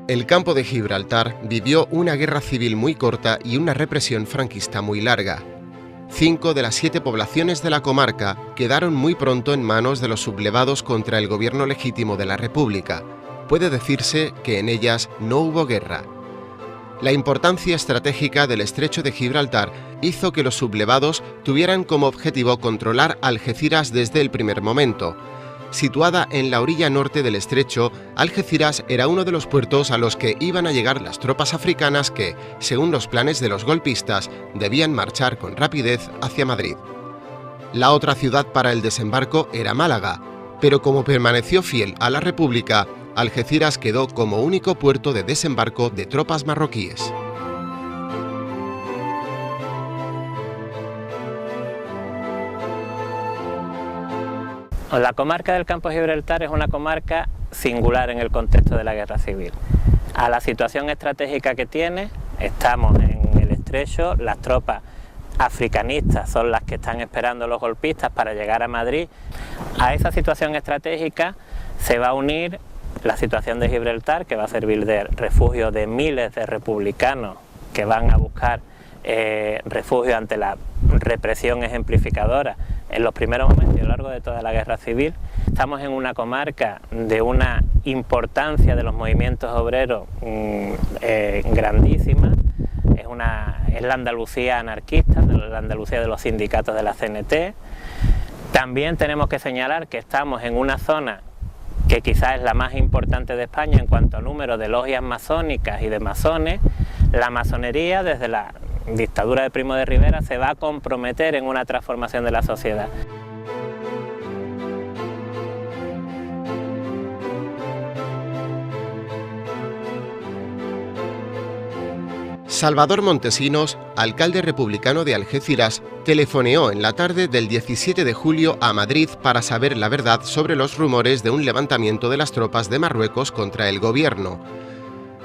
El campo de Gibraltar vivió una guerra civil muy corta y una represión franquista muy larga. 5 de las 7 poblaciones de la comarca quedaron muy pronto en manos de los sublevados contra el gobierno legítimo de la República. Puede decirse que en ellas no hubo guerra. La importancia estratégica del estrecho de Gibraltar hizo que los sublevados tuvieran como objetivo controlar Algeciras desde el primer momento. Situada en la orilla norte del estrecho, Algeciras era uno de los puertos a los que iban a llegar las tropas africanas que, según los planes de los golpistas, debían marchar con rapidez hacia Madrid. La otra ciudad para el desembarco era Málaga, pero como permaneció fiel a la República, Algeciras quedó como único puerto de desembarco de tropas marroquíes. La comarca del Campo de Gibraltar es una comarca singular en el contexto de la guerra civil. A la situación estratégica que tiene, estamos en el estrecho, las tropas africanistas son las que están esperando a los golpistas para llegar a Madrid. A esa situación estratégica se va a unir la situación de Gibraltar, que va a servir de refugio de miles de republicanos que van a buscar refugio ante la represión ejemplificadora en los primeros momentos y a lo largo de toda la guerra civil. Estamos en una comarca de una importancia de los movimientos obreros grandísima. Es la Andalucía anarquista, la Andalucía de los sindicatos de la CNT. También tenemos que señalar que estamos en una zona que quizás es la más importante de España en cuanto a número de logias masónicas y de masones. La masonería, desde la dictadura de Primo de Rivera, se va a comprometer en una transformación de la sociedad. Salvador Montesinos, alcalde republicano de Algeciras, telefoneó en la tarde del 17 de julio a Madrid para saber la verdad sobre los rumores de un levantamiento de las tropas de Marruecos contra el gobierno.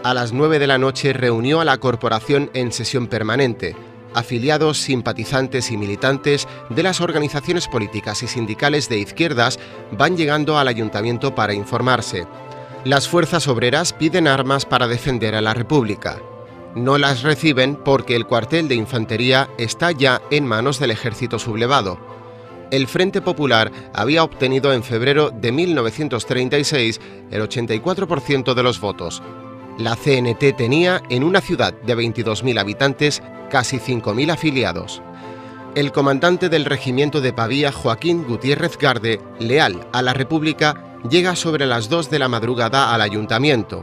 A las 9 de la noche reunió a la corporación en sesión permanente. Afiliados, simpatizantes y militantes de las organizaciones políticas y sindicales de izquierdas van llegando al ayuntamiento para informarse. Las fuerzas obreras piden armas para defender a la República. No las reciben porque el cuartel de infantería está ya en manos del ejército sublevado. El Frente Popular había obtenido en febrero de 1936 el 84% de los votos. La CNT tenía, en una ciudad de 22.000 habitantes, casi 5.000 afiliados. El comandante del regimiento de Pavía, Joaquín Gutiérrez Garde, leal a la República, llega sobre las 2 de la madrugada al ayuntamiento.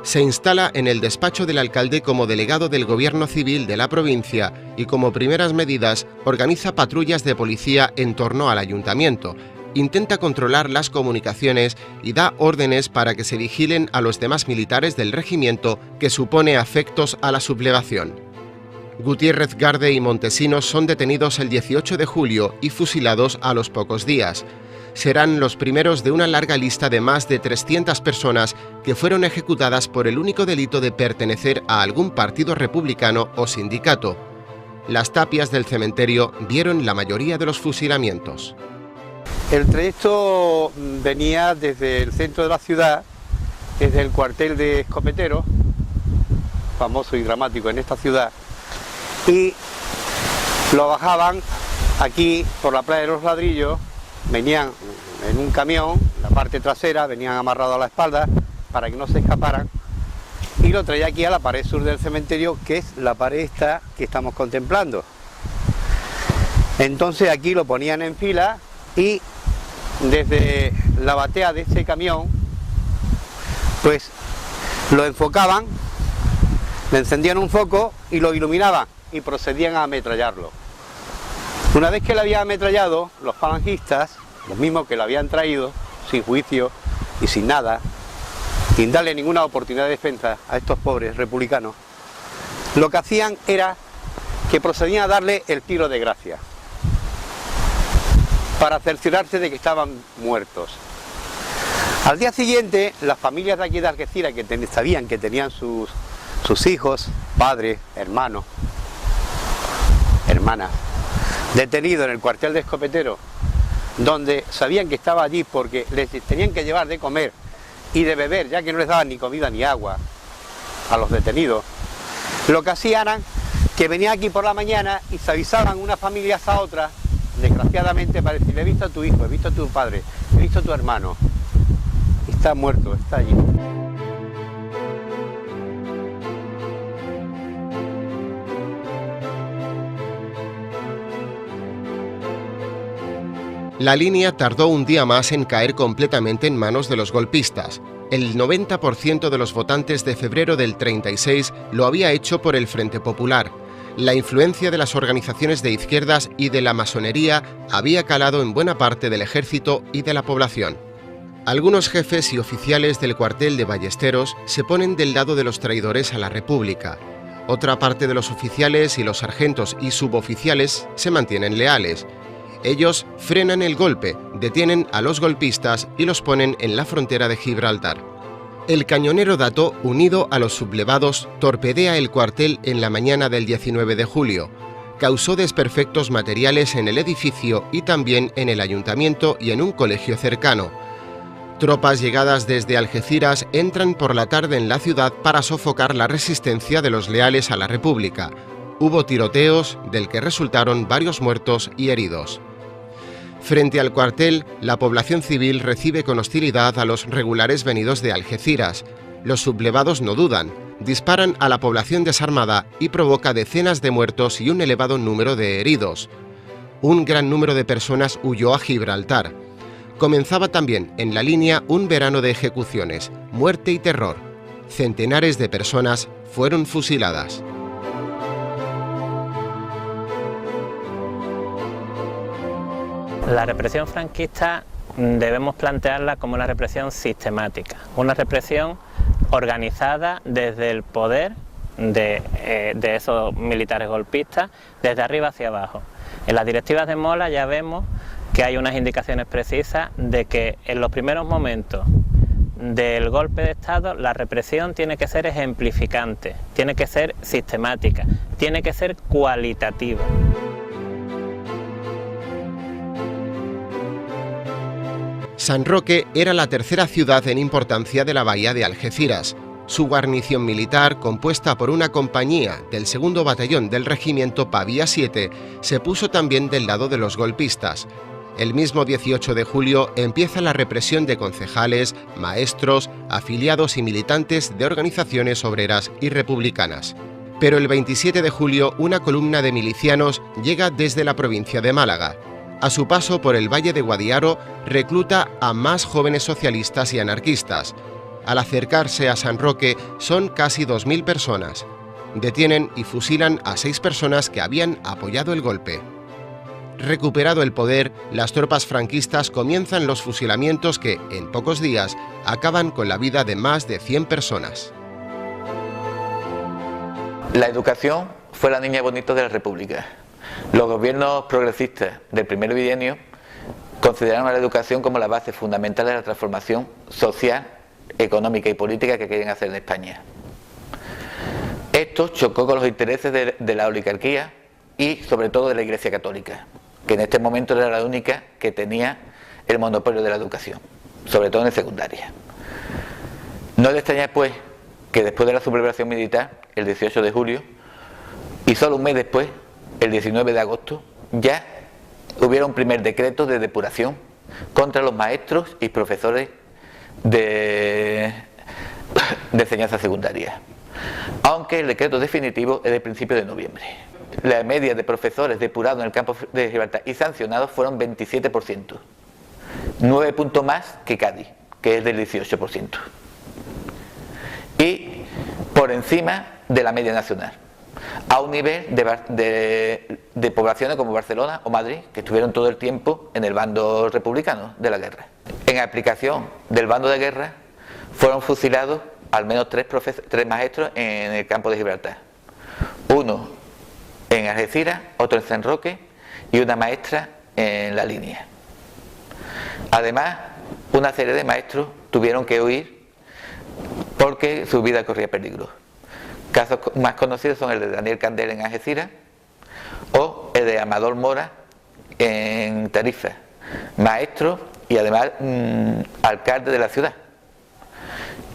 Se instala en el despacho del alcalde como delegado del gobierno civil de la provincia y como primeras medidas organiza patrullas de policía en torno al ayuntamiento. Intenta controlar las comunicaciones y da órdenes para que se vigilen a los demás militares del regimiento que supone afectos a la sublevación. Gutiérrez Garde y Montesinos son detenidos el 18 de julio y fusilados a los pocos días. Serán los primeros de una larga lista de más de 300 personas que fueron ejecutadas por el único delito de pertenecer a algún partido republicano o sindicato. Las tapias del cementerio vieron la mayoría de los fusilamientos. El trayecto venía desde el centro de la ciudad, desde el cuartel de escopeteros, famoso y dramático en esta ciudad, y lo bajaban aquí por la playa de los Ladrillos, venían en un camión, la parte trasera, venían amarrados a la espalda para que no se escaparan, y lo traía aquí a la pared sur del cementerio, que es la pared esta que estamos contemplando. Entonces aquí lo ponían en fila y desde la batea de este camión, pues lo enfocaban, le encendían un foco y lo iluminaban y procedían a ametrallarlo. Una vez que lo habían ametrallado, los falangistas, los mismos que lo habían traído, sin juicio y sin nada, sin darle ninguna oportunidad de defensa a estos pobres republicanos, lo que hacían era que procedían a darle el tiro de gracia, para cerciorarse de que estaban muertos. Al día siguiente, las familias de aquí de Algeciras, que sabían que tenían sus hijos, padres, hermanos, hermanas, detenidos en el cuartel de escopeteros, donde sabían que estaba allí porque les tenían que llevar de comer y de beber, ya que no les daban ni comida ni agua, a los detenidos. Lo que hacían era que venían aquí por la mañana y se avisaban unas familias a otras, desgraciadamente, para decir: he visto a tu hijo, he visto a tu padre, he visto a tu hermano, está muerto, está allí. La línea tardó un día más en caer completamente en manos de los golpistas. El 90% de los votantes de febrero del 36 lo había hecho por el Frente Popular. La influencia de las organizaciones de izquierdas y de la masonería había calado en buena parte del ejército y de la población. Algunos jefes y oficiales del cuartel de Ballesteros se ponen del lado de los traidores a la República. Otra parte de los oficiales y los sargentos y suboficiales se mantienen leales. Ellos frenan el golpe, detienen a los golpistas y los ponen en la frontera de Gibraltar. El cañonero Dato, unido a los sublevados, torpedea el cuartel en la mañana del 19 de julio. Causó desperfectos materiales en el edificio y también en el ayuntamiento y en un colegio cercano. Tropas llegadas desde Algeciras entran por la tarde en la ciudad para sofocar la resistencia de los leales a la República. Hubo tiroteos, del que resultaron varios muertos y heridos. Frente al cuartel, la población civil recibe con hostilidad a los regulares venidos de Algeciras. Los sublevados no dudan, disparan a la población desarmada y provoca decenas de muertos y un elevado número de heridos. Un gran número de personas huyó a Gibraltar. Comenzaba también en la línea un verano de ejecuciones, muerte y terror. Centenares de personas fueron fusiladas. La represión franquista debemos plantearla como una represión sistemática, una represión organizada desde el poder de esos militares golpistas, desde arriba hacia abajo. En las directivas de Mola ya vemos que hay unas indicaciones precisas de que en los primeros momentos del golpe de Estado la represión tiene que ser ejemplificante, tiene que ser sistemática, tiene que ser cualitativa. San Roque era la tercera ciudad en importancia de la bahía de Algeciras. Su guarnición militar, compuesta por una compañía del 2º Batallón del Regimiento Pavía 7, se puso también del lado de los golpistas. El mismo 18 de julio empieza la represión de concejales, maestros, afiliados y militantes de organizaciones obreras y republicanas. Pero el 27 de julio una columna de milicianos llega desde la provincia de Málaga. A su paso por el Valle de Guadiaro, recluta a más jóvenes socialistas y anarquistas. Al acercarse a San Roque, son casi 2000 personas. Detienen y fusilan a 6 personas que habían apoyado el golpe. Recuperado el poder, las tropas franquistas comienzan los fusilamientos que, en pocos días, acaban con la vida de más de 100 personas. La educación fue la niña bonita de la República. Los gobiernos progresistas del primer bienio consideraron a la educación como la base fundamental de la transformación social, económica y política que querían hacer en España. Esto chocó con los intereses de la oligarquía y sobre todo de la Iglesia Católica, que en este momento era la única que tenía el monopolio de la educación, sobre todo en secundaria. No es de extrañar pues que después de la sublevación militar, el 18 de julio, y solo un mes después, el 19 de agosto, ya hubiera un primer decreto de depuración contra los maestros y profesores de enseñanza secundaria, aunque el decreto definitivo es del principio de noviembre. La media de profesores depurados en el campo de Gibraltar y sancionados fueron 27%, 9 puntos más que Cádiz, que es del 18%, y por encima de la media nacional, a un nivel de poblaciones como Barcelona o Madrid, que estuvieron todo el tiempo en el bando republicano de la guerra. En aplicación del bando de guerra fueron fusilados al menos 3 maestros en el campo de Gibraltar. Uno en Algeciras, otro en San Roque y una maestra en la línea. Además, una serie de maestros tuvieron que huir porque su vida corría peligro. Casos más conocidos son el de Daniel Candel en Algeciras o el de Amador Mora en Tarifa, maestro y además alcalde de la ciudad,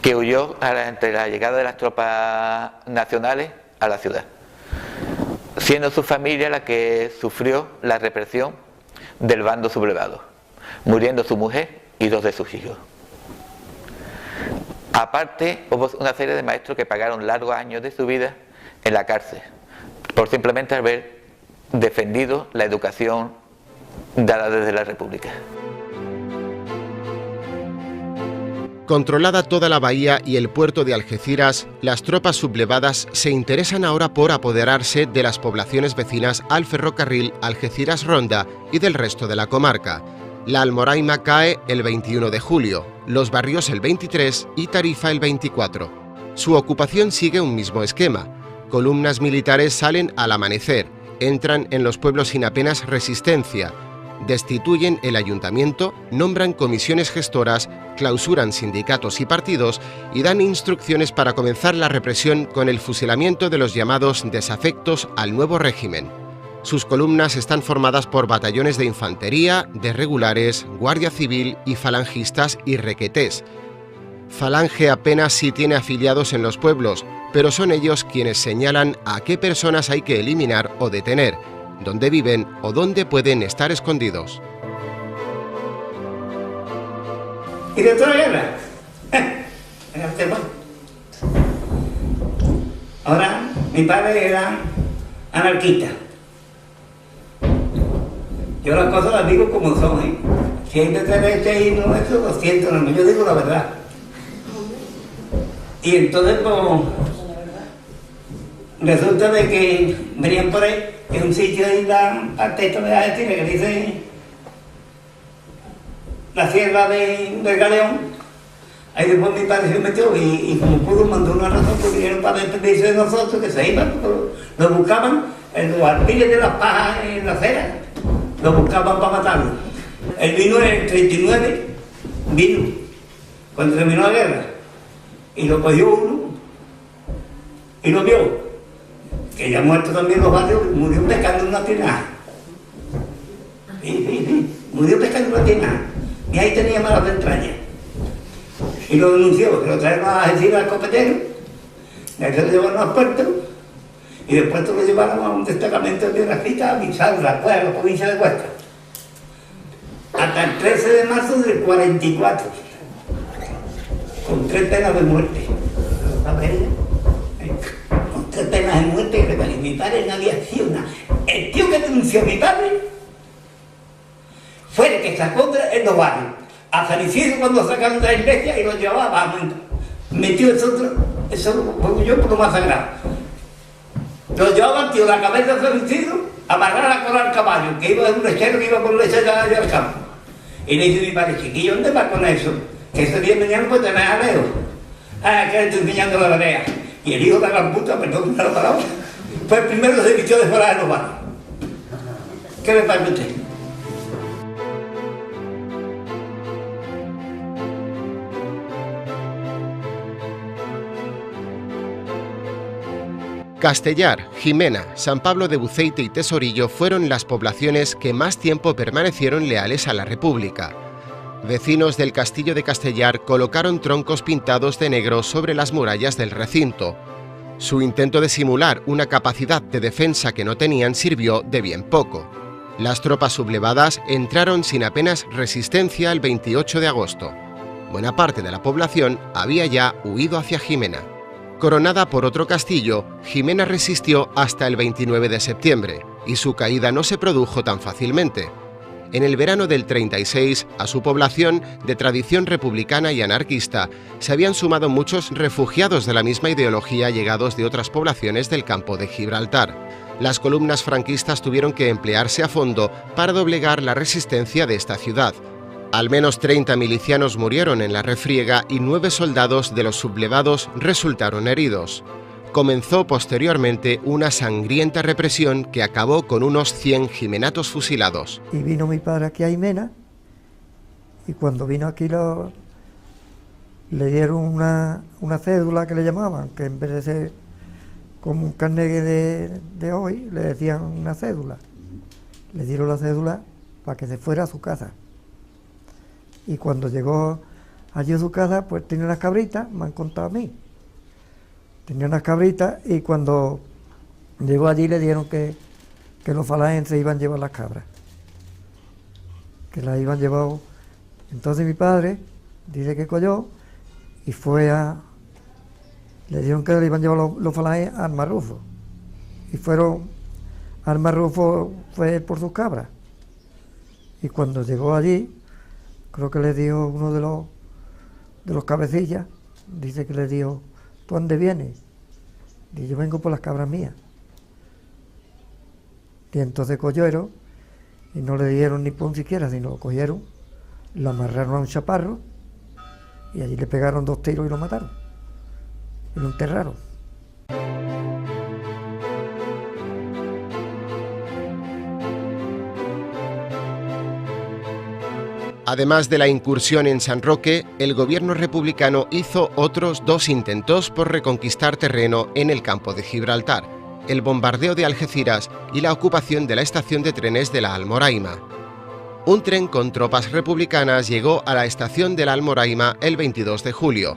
que huyó ante la llegada de las tropas nacionales a la ciudad, siendo su familia la que sufrió la represión del bando sublevado, muriendo su mujer y 2 de sus hijos. Aparte, hubo una serie de maestros que pagaron largos años de su vida en la cárcel, por simplemente haber defendido la educación dada desde la República. Controlada toda la bahía y el puerto de Algeciras, las tropas sublevadas se interesan ahora por apoderarse de las poblaciones vecinas al ferrocarril Algeciras-Ronda y del resto de la comarca. La Almoraima cae el 21 de julio, Los Barrios el 23 y Tarifa el 24. Su ocupación sigue un mismo esquema. Columnas militares salen al amanecer, entran en los pueblos sin apenas resistencia, destituyen el ayuntamiento, nombran comisiones gestoras, clausuran sindicatos y partidos y dan instrucciones para comenzar la represión con el fusilamiento de los llamados desafectos al nuevo régimen. Sus columnas están formadas por batallones de infantería, de regulares, guardia civil y falangistas y requetés. Falange apenas sí tiene afiliados en los pueblos, pero son ellos quienes señalan a qué personas hay que eliminar o detener, dónde viven o dónde pueden estar escondidos. ¿Y de otra guerra? Ahora, mi padre era anarquista. Yo las cosas las digo como son, ¿eh? Si hay derecho y no, eso lo siento, no, yo digo la verdad. Y entonces, pues, resulta de que venían por ahí, en un sitio ahí, la parte esta de Argentina, que dice la sierra del Galeón. Ahí después mi padre se metió y como pudo mandó una razón, porque vinieron para despedirse de nosotros, que se iban, lo buscaban en los alpiles de las pajas en la acera, lo buscaban para matarlo. Él vino en el 39, vino, cuando terminó la guerra, y lo cogió uno, y lo vio, que ya muerto también los barrios, murió pescando una tinaja. Sí, murió pescando una tinaja. Y ahí tenía malas entrañas. Y lo denunció, que lo trajeron a Algeciras al copetero, de ahí lo llevaron al puerto, y del puerto lo llevaron a un destacamento de grafita a Bizarra, a la provincia de Huesca. Hasta el 13 de marzo del 44, con 3 penas de muerte. Con 3 penas de muerte, que mi padre no había sido nada. El tío que denunció a mi padre fue el que sacó en los barrios a San Isidro cuando sacaron de la iglesia y lo llevaba, metió eso yo por lo más sagrado. Lo llevaban, tío, la cabeza de San Isidro, amarrada con el caballo, que iba de un lechero que iba con leche allá al campo. Y le dice mi padre, chiquillo, ¿dónde vas con eso? Que ese día mañana pues tenés aleo. Ah, que le estoy enseñando la tarea. Y el hijo de la gran puta, perdón, la palabra, fue el primero que se vistió de fuera de los barrios. ¿Qué le parece a usted? Castellar, Jimena, San Pablo de Buceite y Tesorillo fueron las poblaciones que más tiempo permanecieron leales a la República. Vecinos del castillo de Castellar colocaron troncos pintados de negro sobre las murallas del recinto. Su intento de simular una capacidad de defensa que no tenían sirvió de bien poco. Las tropas sublevadas entraron sin apenas resistencia el 28 de agosto. Buena parte de la población había ya huido hacia Jimena. Coronada por otro castillo, Jimena resistió hasta el 29 de septiembre y su caída no se produjo tan fácilmente. En el verano del 36, a su población, de tradición republicana y anarquista, se habían sumado muchos refugiados de la misma ideología llegados de otras poblaciones del campo de Gibraltar. Las columnas franquistas tuvieron que emplearse a fondo para doblegar la resistencia de esta ciudad. Al menos 30 milicianos murieron en la refriega y 9 soldados de los sublevados resultaron heridos. Comenzó posteriormente una sangrienta represión que acabó con unos 100 jimenatos fusilados. Y vino mi padre aquí a Jimena, y cuando vino aquí le dieron una cédula que le llamaban, que en vez de ser como un carnet de hoy, le decían una cédula. Le dieron la cédula para que se fuera a su casa. Y cuando llegó allí en su casa pues tenía unas cabritas, me han contado a mí. Tenía unas cabritas y cuando llegó allí le dijeron que los falangenses iban a llevar las cabras. Que las iban llevado. Entonces mi padre dice que cogió y fue a... Le dijeron que le iban a llevar los falanges al Marrufo. Y fueron al Marrufo, fue por sus cabras. Y cuando llegó allí, creo que le dijo uno de los cabecillas, dice que le dijo, ¿tú dónde vienes? Y yo vengo por las cabras mías. Y entonces cogieron, y no le dieron ni pon siquiera, sino lo cogieron, lo amarraron a un chaparro, y allí le pegaron 2 tiros y lo mataron. Y lo enterraron. Además de la incursión en San Roque, el gobierno republicano hizo otros 2 intentos por reconquistar terreno en el campo de Gibraltar, el bombardeo de Algeciras y la ocupación de la estación de trenes de la Almoraima. Un tren con tropas republicanas llegó a la estación de la Almoraima el 22 de julio.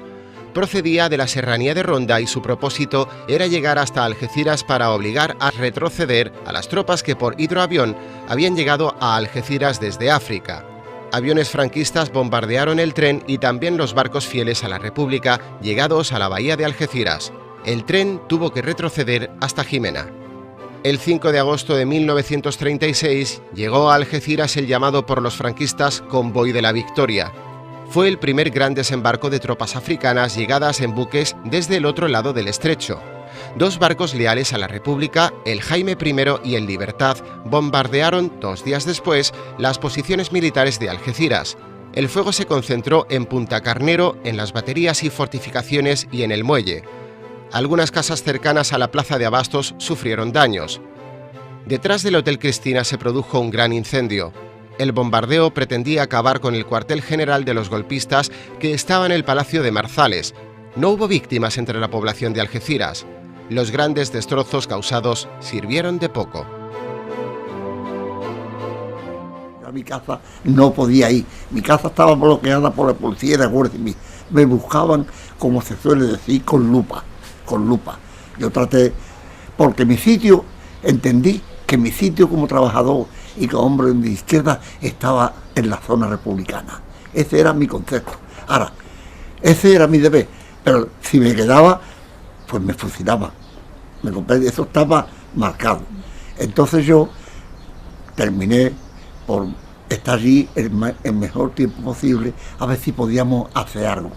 Procedía de la serranía de Ronda y su propósito era llegar hasta Algeciras para obligar a retroceder a las tropas que por hidroavión habían llegado a Algeciras desde África. Aviones franquistas bombardearon el tren y también los barcos fieles a la República llegados a la bahía de Algeciras. El tren tuvo que retroceder hasta Jimena. El 5 de agosto de 1936 llegó a Algeciras el llamado por los franquistas Convoy de la Victoria. Fue el primer gran desembarco de tropas africanas llegadas en buques desde el otro lado del estrecho. 2 barcos leales a la República, el Jaime I y el Libertad, bombardearon 2 días después las posiciones militares de Algeciras. El fuego se concentró en Punta Carnero, en las baterías y fortificaciones y en el muelle. Algunas casas cercanas a la plaza de abastos sufrieron daños. Detrás del Hotel Cristina se produjo un gran incendio. El bombardeo pretendía acabar con el cuartel general de los golpistas que estaba en el Palacio de Marzales. No hubo víctimas entre la población de Algeciras. Los grandes destrozos causados sirvieron de poco. A mi casa no podía ir. Mi casa estaba bloqueada por la policía de la Guardia Civil. Me buscaban, como se suele decir, con lupa. Yo traté, porque mi sitio, entendí que mi sitio como trabajador y como hombre de izquierda estaba en la zona republicana. Ese era mi concepto. Ahora, ese era mi deber, pero si me quedaba, pues me fusilaban. ¿Me comprende? Eso estaba marcado. Entonces yo terminé por estar allí el mejor tiempo posible, a ver si podíamos hacer algo.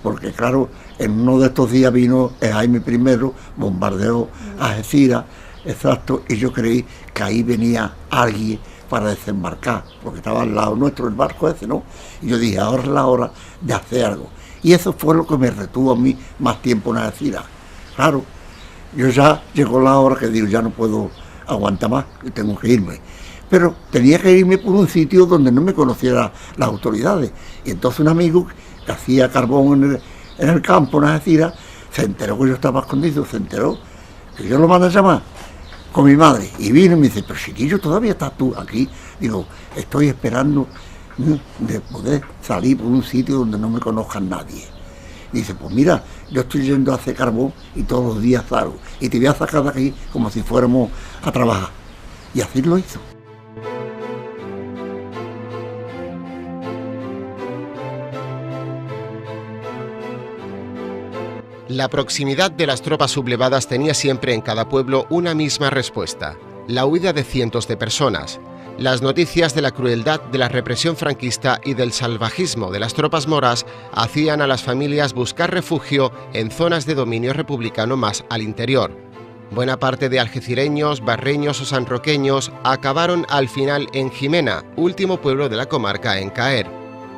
Porque claro, en uno de estos días vino el Jaime I, bombardeó Algeciras, exacto, y yo creí que ahí venía alguien para desembarcar, porque estaba al lado nuestro el barco ese, ¿no? Y yo dije, ahora es la hora de hacer algo. Y eso fue lo que me retuvo a mí más tiempo en Algeciras. Claro, yo ya llegó la hora que digo, ya no puedo aguantar más y tengo que irme. Pero tenía que irme por un sitio donde no me conocieran las autoridades. Y entonces un amigo que hacía carbón en el campo, en Algeciras, se enteró que yo estaba escondido, se enteró que yo lo mandé a llamar con mi madre. Y vino y me dice, pero chiquillo, ¿todavía estás tú aquí? Digo, estoy esperando de poder salir por un sitio donde no me conozcan nadie. Y dice, pues mira, yo estoy yendo a hacer carbón y todos los días salgo. Y te voy a sacar de aquí como si fuéramos a trabajar. Y así lo hizo. La proximidad de las tropas sublevadas tenía siempre en cada pueblo una misma respuesta: la huida de cientos de personas. Las noticias de la crueldad de la represión franquista y del salvajismo de las tropas moras hacían a las familias buscar refugio en zonas de dominio republicano más al interior. Buena parte de algecireños, barreños o sanroqueños acabaron al final en Jimena, último pueblo de la comarca en caer.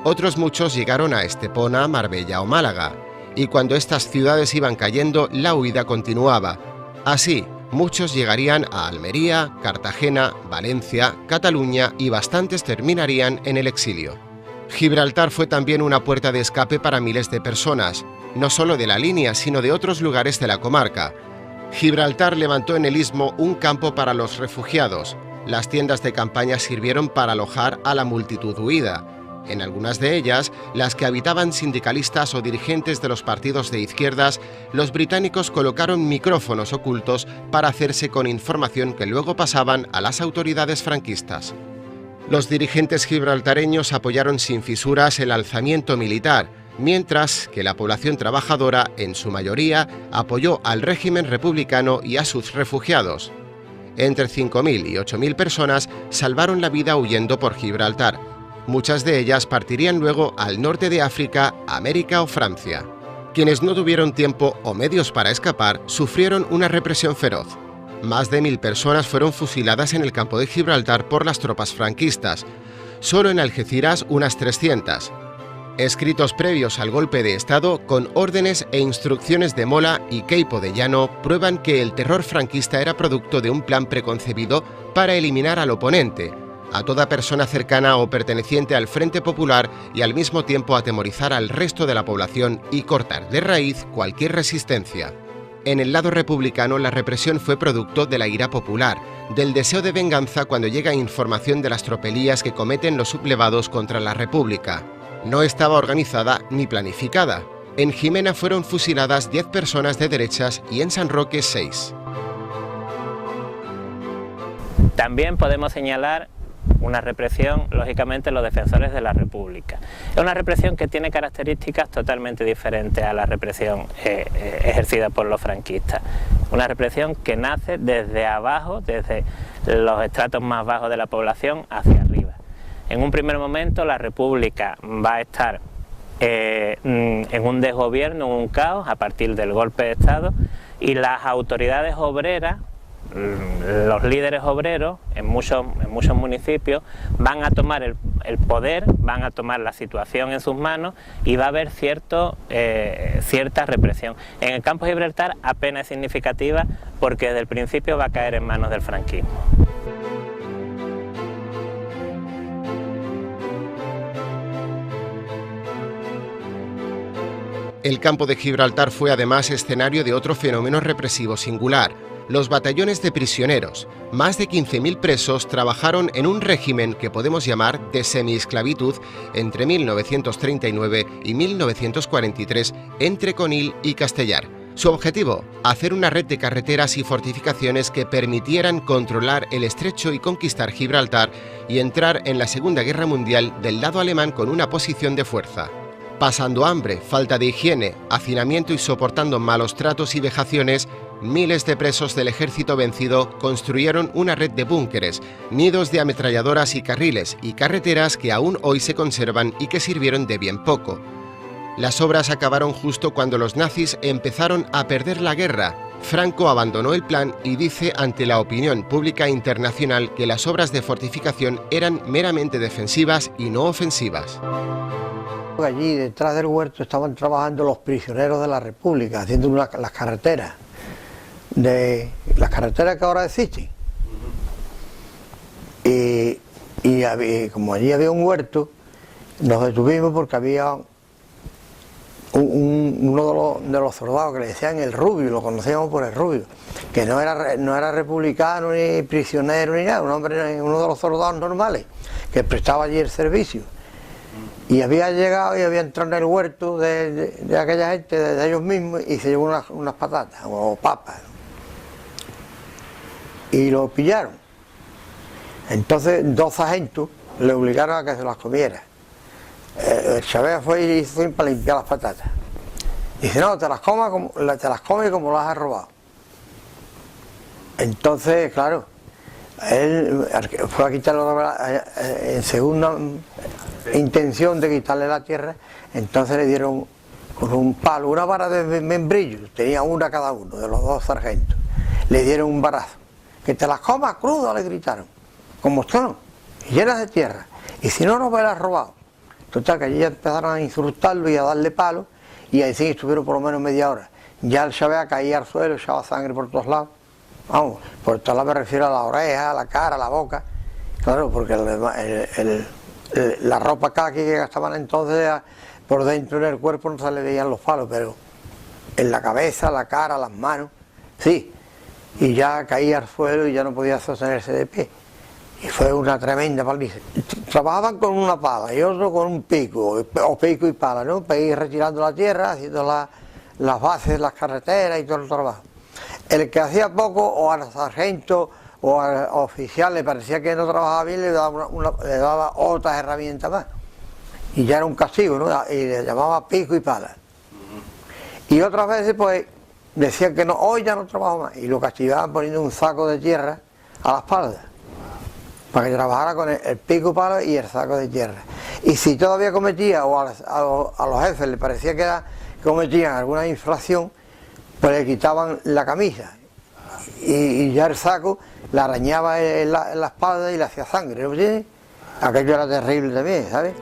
Otros muchos llegaron a Estepona, Marbella o Málaga. Y cuando estas ciudades iban cayendo, la huida continuaba. Así, muchos llegarían a Almería, Cartagena, Valencia, Cataluña y bastantes terminarían en el exilio. Gibraltar fue también una puerta de escape para miles de personas, no solo de la línea, sino de otros lugares de la comarca. Gibraltar levantó en el istmo un campo para los refugiados. Las tiendas de campaña sirvieron para alojar a la multitud huida. En algunas de ellas, las que habitaban sindicalistas o dirigentes de los partidos de izquierdas, los británicos colocaron micrófonos ocultos para hacerse con información que luego pasaban a las autoridades franquistas. Los dirigentes gibraltareños apoyaron sin fisuras el alzamiento militar, mientras que la población trabajadora, en su mayoría, apoyó al régimen republicano y a sus refugiados. Entre 5.000 y 8.000 personas salvaron la vida huyendo por Gibraltar. Muchas de ellas partirían luego al norte de África, América o Francia. Quienes no tuvieron tiempo o medios para escapar sufrieron una represión feroz. Más de 1.000 personas fueron fusiladas en el campo de Gibraltar por las tropas franquistas. Solo en Algeciras unas 300. Escritos previos al golpe de Estado, con órdenes e instrucciones de Mola y Queipo de Llano, prueban que el terror franquista era producto de un plan preconcebido para eliminar al oponente, a toda persona cercana o perteneciente al Frente Popular, y al mismo tiempo atemorizar al resto de la población y cortar de raíz cualquier resistencia. En el lado republicano, la represión fue producto de la ira popular, del deseo de venganza cuando llega información de las tropelías que cometen los sublevados contra la República. No estaba organizada ni planificada. En Jimena fueron fusiladas 10 personas de derechas y en San Roque 6. También podemos señalar una represión, lógicamente, los defensores de la República. Es una represión que tiene características totalmente diferentes a la represión ejercida por los franquistas. Una represión que nace desde abajo, desde los estratos más bajos de la población hacia arriba. En un primer momento la República va a estar en un desgobierno, en un caos, a partir del golpe de Estado, y las autoridades obreras, los líderes obreros en muchos municipios van a tomar el poder, van a tomar la situación en sus manos y va a haber cierta represión. En el campo de Gibraltar apenas es significativa porque desde el principio va a caer en manos del franquismo. El campo de Gibraltar fue además escenario de otro fenómeno represivo singular: los batallones de prisioneros. Más de 15.000 presos trabajaron en un régimen que podemos llamar de semiesclavitud entre 1939 y 1943 entre Conil y Castellar. Su objetivo: hacer una red de carreteras y fortificaciones que permitieran controlar el estrecho y conquistar Gibraltar y entrar en la Segunda Guerra Mundial del lado alemán con una posición de fuerza. Pasando hambre, falta de higiene, hacinamiento y soportando malos tratos y vejaciones, miles de presos del ejército vencido construyeron una red de búnkeres, nidos de ametralladoras y carriles y carreteras que aún hoy se conservan y que sirvieron de bien poco. Las obras acabaron justo cuando los nazis empezaron a perder la guerra. Franco abandonó el plan y dice ante la opinión pública internacional que las obras de fortificación eran meramente defensivas y no ofensivas. Allí detrás del huerto estaban trabajando los prisioneros de la República, haciendo las carreteras que ahora existen. Y como allí había un huerto, nos detuvimos porque había uno de los soldados que le decían el Rubio, lo conocíamos por el Rubio, que no era republicano ni prisionero ni nada, uno de los soldados normales que prestaba allí el servicio. Y había llegado y había entrado en el huerto de aquella gente, de ellos mismos, y se llevó unas patatas o papas. Y lo pillaron. Entonces 2 sargentos le obligaron a que se las comiera. El Chavea fue y hizo para limpiar las patatas. Dice, no, te las comes como las has robado. Entonces, claro, él fue a quitarle en segunda intención de quitarle la tierra. Entonces le dieron con un palo, una vara de membrillo, tenía una cada uno de los 2 sargentos, le dieron un barazo. Que te las comas crudas, le gritaron, como son, llenas de tierra, y si no, no me las has robado. Total, que allí ya empezaron a insultarlo y a darle palo, y ahí sí estuvieron por lo menos media hora. Ya el Chavea caía al suelo, echaba sangre por todos lados. Vamos, por todos lados me refiero a la oreja, a la cara, a la boca. Claro, porque la ropa caqui que gastaban entonces por dentro en el cuerpo no se le veían los palos, pero en la cabeza, la cara, las manos, sí. Y ya caía al suelo y ya no podía sostenerse de pie. Y fue una tremenda paliza. Trabajaban con una pala y otro con un pico, o pico y pala, ¿no? Para ir retirando la tierra, haciendo las bases de las carreteras y todo el trabajo. El que hacía poco, o al sargento o al oficial le parecía que no trabajaba bien, le daba otras herramientas más. Y ya era un castigo, ¿no? Y le llamaba pico y pala. Y otras veces, pues, decían que no, hoy ya no trabajo más. Y lo castigaban poniendo un saco de tierra a la espalda, para que trabajara con el pico y pala y el saco de tierra. Y si todavía cometía, o a los jefes les parecía que cometían alguna infracción, pues le quitaban la camisa. Y ya el saco la arañaba en la espalda y le hacía sangre, ¿no entiendes? Aquello era terrible también, ¿sabes?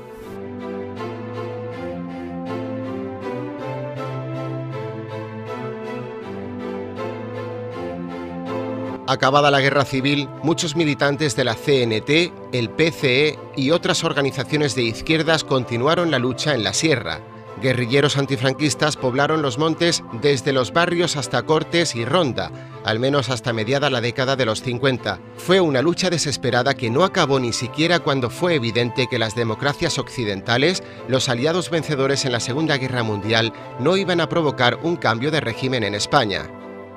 Acabada la guerra civil, muchos militantes de la CNT, el PCE y otras organizaciones de izquierdas continuaron la lucha en la sierra. Guerrilleros antifranquistas poblaron los montes desde los barrios hasta Cortes y Ronda, al menos hasta mediada la década de los 50. Fue una lucha desesperada que no acabó ni siquiera cuando fue evidente que las democracias occidentales, los aliados vencedores en la Segunda Guerra Mundial, no iban a provocar un cambio de régimen en España.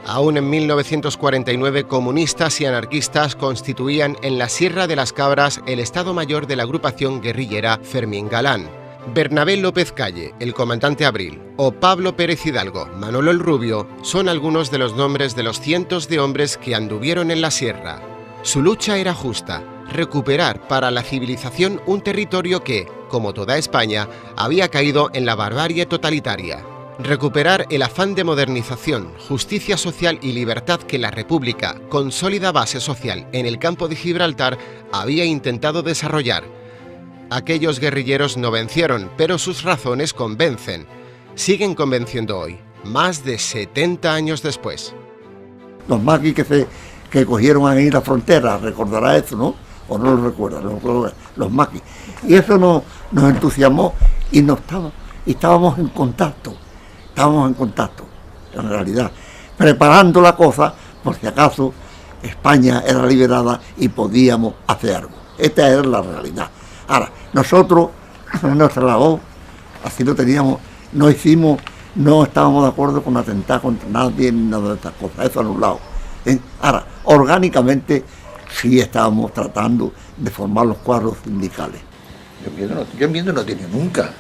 Aún en 1949, comunistas y anarquistas constituían en la Sierra de las Cabras el Estado Mayor de la agrupación guerrillera Fermín Galán. Bernabé López Calle, el comandante Abril, o Pablo Pérez Hidalgo, Manolo el Rubio, son algunos de los nombres de los cientos de hombres que anduvieron en la sierra. Su lucha era justa: recuperar para la civilización un territorio que, como toda España, había caído en la barbarie totalitaria. Recuperar el afán de modernización, justicia social y libertad que la República, con sólida base social en el campo de Gibraltar, había intentado desarrollar. Aquellos guerrilleros no vencieron, pero sus razones convencen. Siguen convenciendo hoy, más de 70 años después. Los maquis que cogieron ahí la frontera, recordará eso, ¿no? O no lo recuerda, los maquis. Y eso nos entusiasmó y estábamos en contacto. Estábamos en contacto, en realidad, preparando la cosa por si acaso España era liberada y podíamos hacer algo. Esta era la realidad. Ahora, nosotros, nuestra labor, así lo teníamos, no estábamos de acuerdo con atentar contra nadie ni nada de estas cosas, eso anulado. Ahora, orgánicamente sí estábamos tratando de formar los cuadros sindicales. Yo miedo no tiene nunca.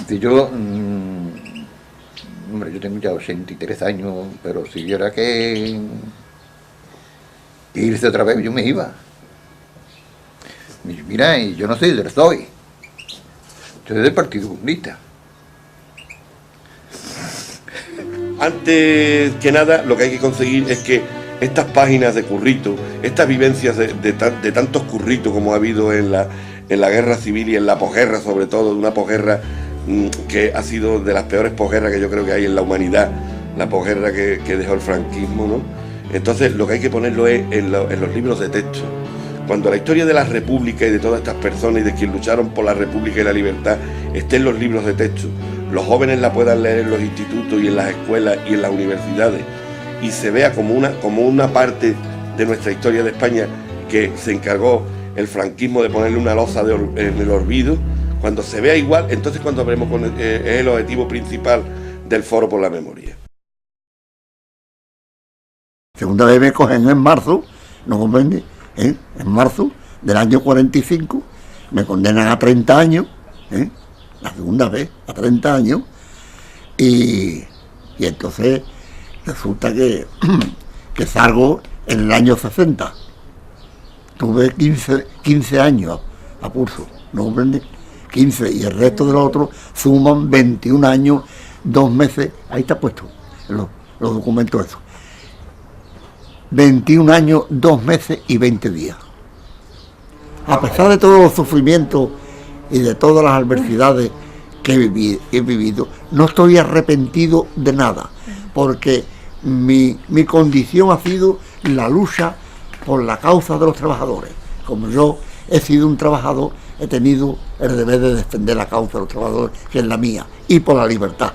Yo tengo ya 83 años, pero si hubiera que irse otra vez, yo me iba. Mira, yo no sé de dónde soy. Yo soy del Partido Comunista. Antes que nada, lo que hay que conseguir es que estas páginas de currito, estas vivencias de tantos curritos como ha habido en la guerra civil y en la posguerra, sobre todo, de una posguerra que ha sido de las peores posguerras que yo creo que hay en la humanidad, la posguerra que dejó el franquismo, ¿no? Entonces lo que hay que ponerlo es en los libros de texto. Cuando la historia de la República y de todas estas personas y de quienes lucharon por la República y la libertad esté en los libros de texto, los jóvenes la puedan leer en los institutos y en las escuelas y en las universidades, y se vea como una parte de nuestra historia de España que se encargó el franquismo de ponerle una losa en el olvido. Cuando se vea igual, entonces cuando hablemos con el objetivo principal del Foro por la Memoria. Segunda vez me cogen en marzo, ¿no comprende? En marzo del año 45, me condenan a 30 años, la segunda vez, a 30 años, y entonces resulta que salgo en el año 60. Tuve 15 años a pulso, ¿no comprende? 15, y el resto de los otros suman 21 años, 2 meses, ahí está puesto los documentos esos. 21 años, 2 meses y 20 días. A pesar de todos los sufrimientos y de todas las adversidades que he vivido, no estoy arrepentido de nada, porque mi condición ha sido la lucha por la causa de los trabajadores. Como yo he sido un trabajador, he tenido el deber de defender la causa de los trabajadores, que es la mía, y por la libertad.